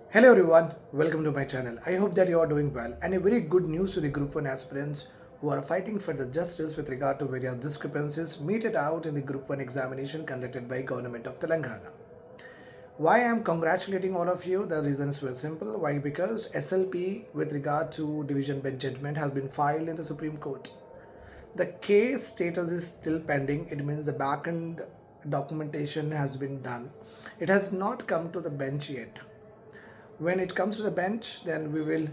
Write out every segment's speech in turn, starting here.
Hello everyone, welcome to my channel. I hope that you are doing well and a very good news to the Group 1 aspirants who are fighting for the justice with regard to various discrepancies meted out in the Group 1 examination conducted by Government of Telangana. Why I am congratulating all of you? The reasons were simple. Why? Because SLP with regard to division bench judgment has been filed in the Supreme Court. The case status is still pending. It means the back end documentation has been done. It has not come to the bench yet. When it comes to the bench, then we will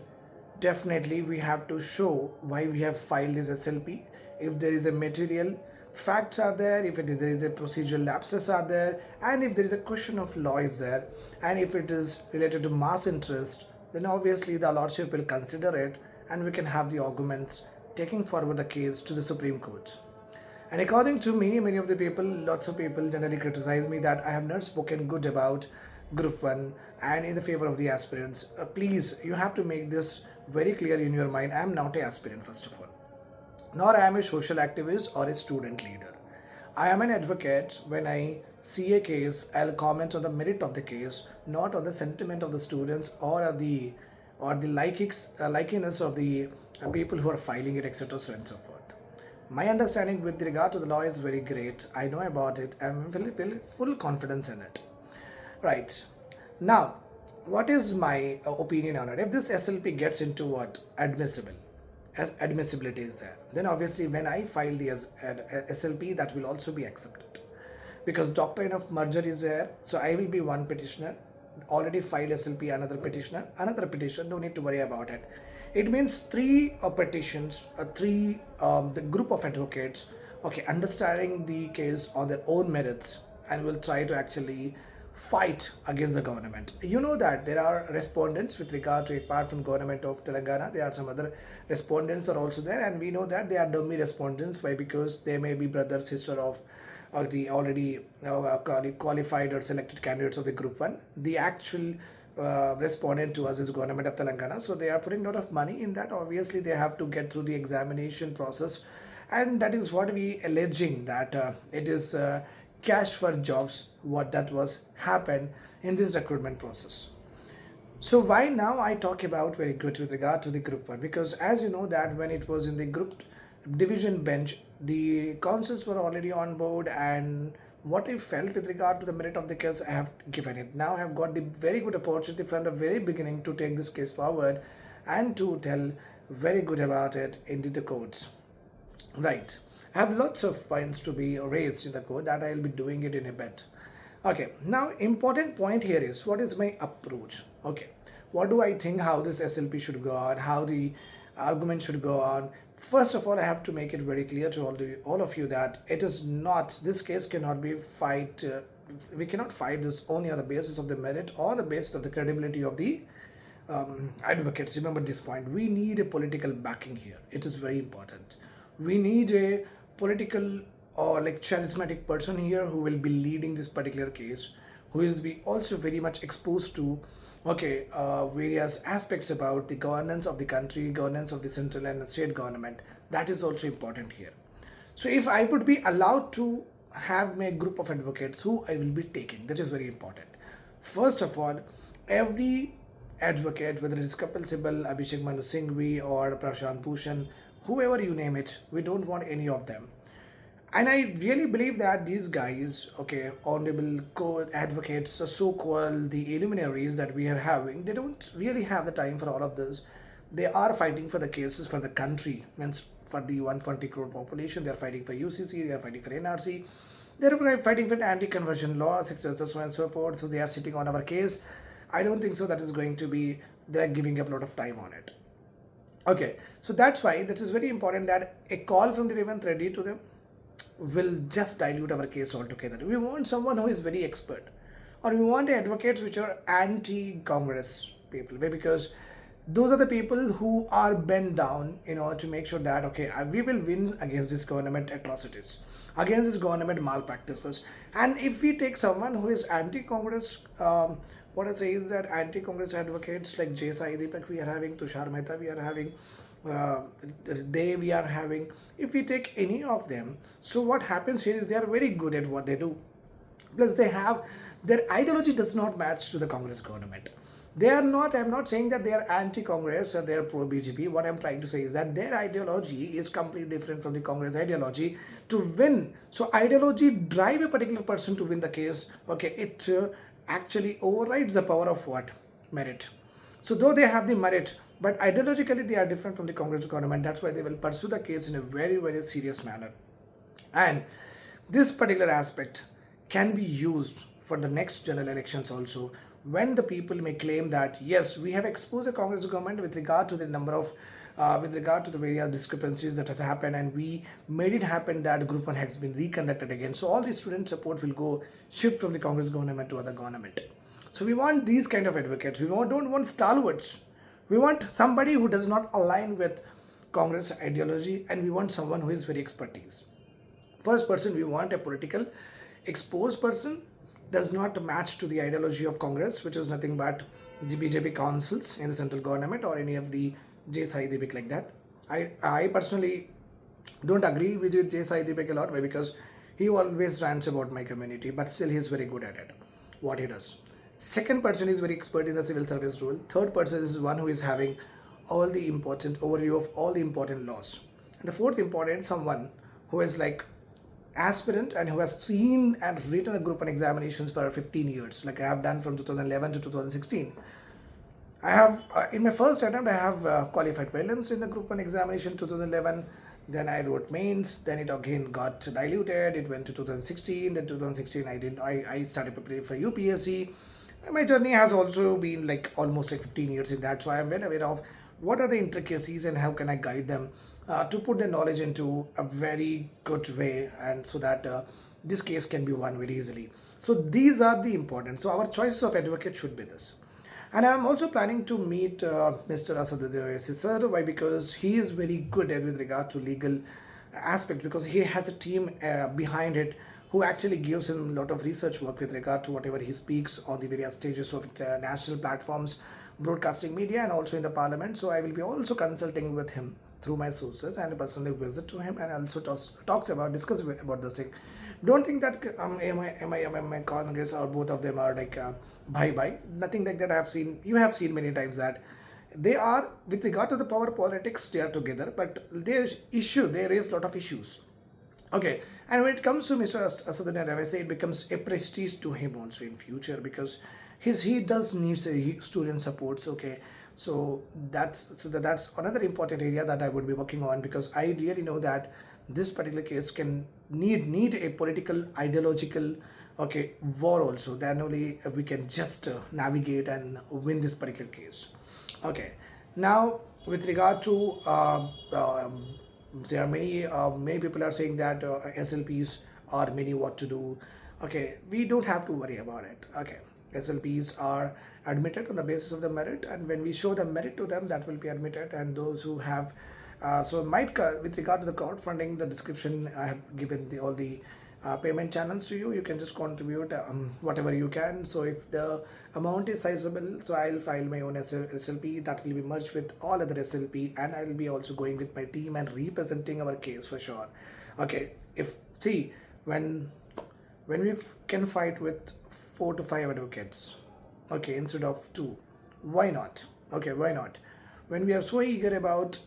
definitely we have to show why we have filed this SLP. If there is a material facts are there, if there is a procedural lapses are there, and if there is a question of law is there, and if it is related to mass interest, then obviously the lordship will consider it, and we can have the arguments taking forward the case to the Supreme Court. And according to me, many of the people, lots of people generally criticize me that I have not spoken good about Group 1 and in the favor of the aspirants. Please, you have to make this very clear in your mind. I am not an aspirant, first of all, nor I am a social activist or a student leader. I am an advocate. When I see a case, I'll comment on the merit of the case, not on the sentiment of the students or the likiness of the people who are filing it, etc. So and so forth. My understanding with regard to the law is very great. I know about it. I'm very full confidence in it. Right. Now, what is my opinion on it? If this SLP gets into what admissible, as admissibility is there, then obviously when I file the SLP, that will also be accepted because doctrine of merger is there. So I will be one petitioner, already filed SLP, another petitioner, another petition. No need to worry about it. It means three petitions, the group of advocates, okay, understanding the case on their own merits, and will try to actually fight against the government. You know that there are respondents with regard to, apart from government of Telangana, there are some other respondents are also there, and we know that they are dummy respondents. Why? Because they may be brother, sister of or the already qualified or selected candidates of the Group 1. The actual respondent to us is government of Telangana, so they are putting a lot of money in that. Obviously they have to get through the examination process, and that is what we alleging that it is cash for jobs what that was happened in this recruitment process. So why now I talk about very good with regard to the Group 1? Because as you know that when it was in the group division bench, the counsels were already on board, and what I felt with regard to the merit of the case, I have given it. Now I have got the very good opportunity from the very beginning to take this case forward and to tell very good about it into the courts. Right. I have lots of points to be raised in the court that I'll be doing it in a bit. Okay. Now, important point here is what is my approach? Okay. What do I think how this SLP should go on, how the argument should go on? First of all, I have to make it very clear to all of you that it is not, this case cannot be we cannot fight this only on the basis of the merit or the basis of the credibility of the advocates. Remember this point. We need a political backing here. It is very important. We need a political or like charismatic person here who will be leading this particular case, who is be also very much exposed to various aspects about the governance of the country, governance of the central and state government. That is also important here. So if I would be allowed to have my group of advocates who I will be taking, that is very important. First of all, every advocate, whether it is Kapil Sibal, Abhishek Manu Singhvi or Prashant Bhushan, whoever you name it, we don't want any of them. And I really believe that these guys, okay, honorable advocates, the so-called the luminaries that we are having, they don't really have the time for all of this. They are fighting for the cases for the country, means for the 140 crore population. They are fighting for UCC, they are fighting for NRC, they are fighting for anti-conversion laws, etc. So and so forth. So they are sitting on our case. I don't think so that is going to be, they're giving up a lot of time on it. Okay, so that's why that is very important that a call from the Revant Reddy to them will just dilute our case altogether. We want someone who is very expert, or we want advocates which are anti-Congress people, because those are the people who are bent down in order to make sure that okay, we will win against this government atrocities, against this government malpractices. And if we take someone who is anti-Congress, what I say is that anti-Congress advocates like J. Sai Deepak we are having, Tushar Mehta we are having, uh, we are having. If we take any of them, so what happens here is they are very good at what they do. Plus, they have their ideology does not match to the Congress government. They are not, I'm not saying that they are anti-Congress or they are pro-BJP. What I'm trying to say is that their ideology is completely different from the Congress ideology to win. So ideology drive a particular person to win the case. Okay, it actually overrides the power of what? Merit. So though they have the merit, but ideologically they are different from the Congress government. That's why they will pursue the case in a very, very serious manner. And this particular aspect can be used for the next general elections also, when the people may claim that yes, we have exposed the Congress government with regard to the number of with regard to the various discrepancies that has happened, and we made it happen that group 1 has been reconducted again. So all the student support will go shift from the Congress government to other government. So we want these kind of advocates. Don't want stalwarts. We want somebody who does not align with Congress ideology, and we want someone who is very expertise. First person, we want a political exposed person, does not match to the ideology of Congress, which is nothing but the BJP councils in the central government or any of the J. Syed like that. I personally don't agree with J. Syed a lot. Why? Because he always rants about my community, but still he is very good at it, what he does. Second person is very expert in the civil service role. Third person is one who is having all the important overview of all the important laws. And the fourth important, someone who is like aspirant and who has seen and written a group 1 examinations for 15 years, like I have done from 2011 to 2016. I have in my first attempt I have qualified prelims in the group 1 examination 2011. Then I wrote mains. Then it again got diluted. It went to 2016. Then 2016 I started preparing for UPSC. And my journey has also been like almost like 15 years in that. So I am well aware of what are the intricacies and how can I guide them to put their knowledge into a very good way, and so that this case can be won very easily. So these are the important. So our choice of advocate should be this. And I'm also planning to meet Mr. Asaduddin sir. Why? Because he is very good at with regard to legal aspect, because he has a team behind it who actually gives him a lot of research work with regard to whatever he speaks on the various stages of national platforms, broadcasting media, and also in the parliament. So I will be also consulting with him through my sources and personally visit to him, and also discuss about this thing. Don't think that am I Congress or both of them are like bye. Nothing like that. You have seen many times that they are, with regard to the power politics, they are together, but they raise a lot of issues. Okay, and when it comes to Mr. Asaduddin, I say it becomes a prestige to him also in future, because he does needs a student supports. Okay, so that's another important area that I would be working on, because I really know that this particular case can need a political ideological war also. Then only we can just navigate and win this particular case. Okay, now with regard to there are many people are saying that SLPs are many what to do. Okay, we don't have to worry about it. Okay, SLPs are admitted on the basis of the merit, and when we show the merit to them, that will be admitted. And those who have with regard to the crowdfunding, the description I have given all the payment channels to you. You can just contribute whatever you can. So if the amount is sizable, so I'll file my own SLP that will be merged with all other SLP, and I'll be also going with my team and representing our case for sure. Okay, when we can fight with 4 to 5 advocates, okay, instead of 2, why not? Okay, why not? When we are so eager about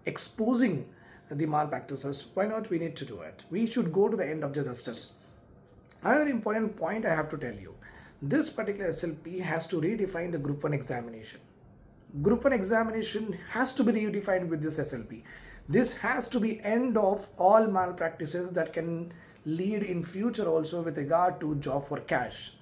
exposing the malpractices, why not we need to do it? We should go to the end of the justice. Another important point I have to tell you, this particular SLP has to redefine the group 1 examination. Group 1 examination has to be redefined with this SLP. This has to be end of all malpractices that can lead in future also with regard to job for cash.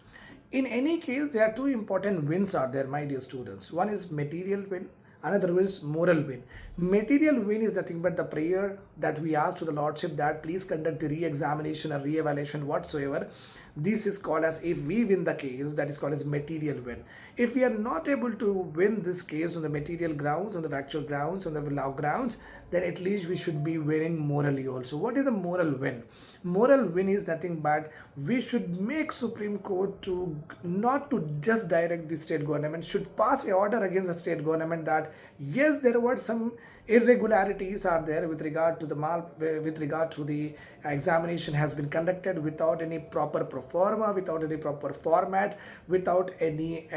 In any case, there are 2 important wins are there, my dear students. One is material win, another is moral win. Material win is nothing but the prayer that we ask to the Lordship that please conduct the re-examination or re-evaluation whatsoever. This is called as, if we win the case, that is called as material win. If we are not able to win this case on the material grounds, on the factual grounds, on the law grounds, then at least we should be winning morally also. What is the moral win? Moral win is nothing but we should make Supreme Court to not to just direct the state government, should pass a order against the state government that yes, there were some irregularities are there with regard to the examination has been conducted without any proper pro forma, without any proper format, without any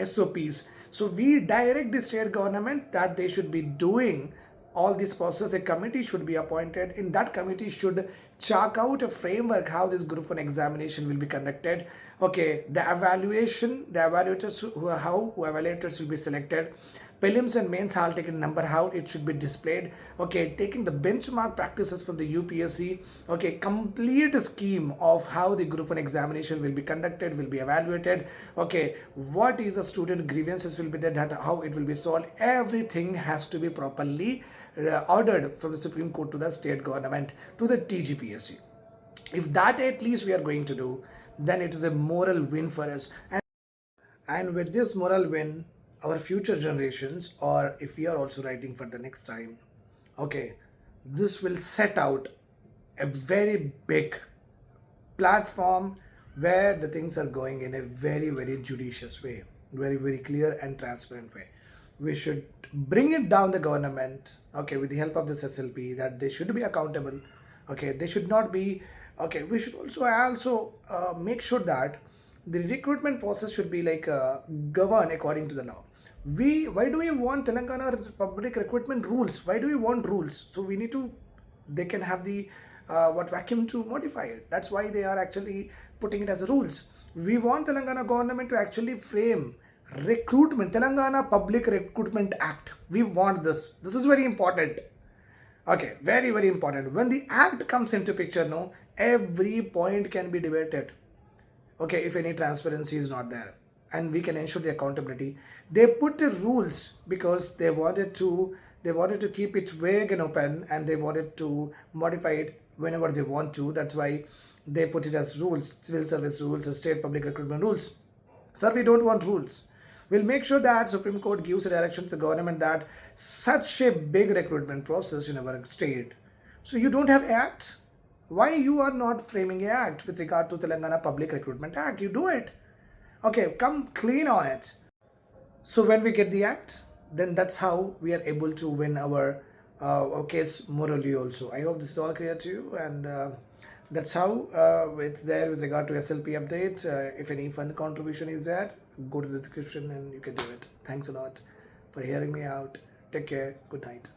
SOPs. So we direct the state government that they should be doing all this process. A committee should be appointed. In that committee should chalk out a framework how this group 1 examination will be conducted. Okay, the evaluation, the evaluators who evaluators will be selected, prelims and mains hall taken number, how it should be displayed. Okay, taking the benchmark practices from the UPSC. Okay, complete scheme of how the group 1 examination will be conducted, will be evaluated. Okay, what is the student grievances will be there, how it will be solved. Everything has to be properly ordered from the Supreme Court to the state government to the TGPSC. If that at least we are going to do, then it is a moral win for us. And with this moral win, our future generations, or if we are also writing for the next time, okay, this will set out a very big platform where the things are going in a very, very judicious way, very, very clear and transparent way. We should bring it down the government, okay, with the help of this SLP, that they should be accountable. Okay, they should not be. Okay, we should also make sure that the recruitment process should be like governed according to the law. Why do we want Telangana public recruitment rules? Why do we want rules? So we need to, they can have the vacuum to modify it. That's why they are actually putting it as rules. We want Telangana government to actually frame recruitment, Telangana Public Recruitment Act. We want this. This is very important. Okay, very, very important. When the act comes into picture, no, every point can be debated. Okay, if any transparency is not there, and we can ensure the accountability. They put the rules because they wanted to keep it vague and open, and they wanted to modify it whenever they want to. That's why they put it as rules, civil service rules, and state public recruitment rules. Sir, we don't want rules. We'll make sure that Supreme Court gives a direction to the government that such a big recruitment process in our state. So you don't have act. Why you are not framing a act with regard to Telangana Public Recruitment Act? You do it. Okay, come clean on it. So when we get the act, then that's how we are able to win our case morally also. I hope this is all clear to you, and that's how it's there with regard to SLP update. If any fund contribution is there, go to the description and you can do it. Thanks a lot for hearing me out. Take care. Good night.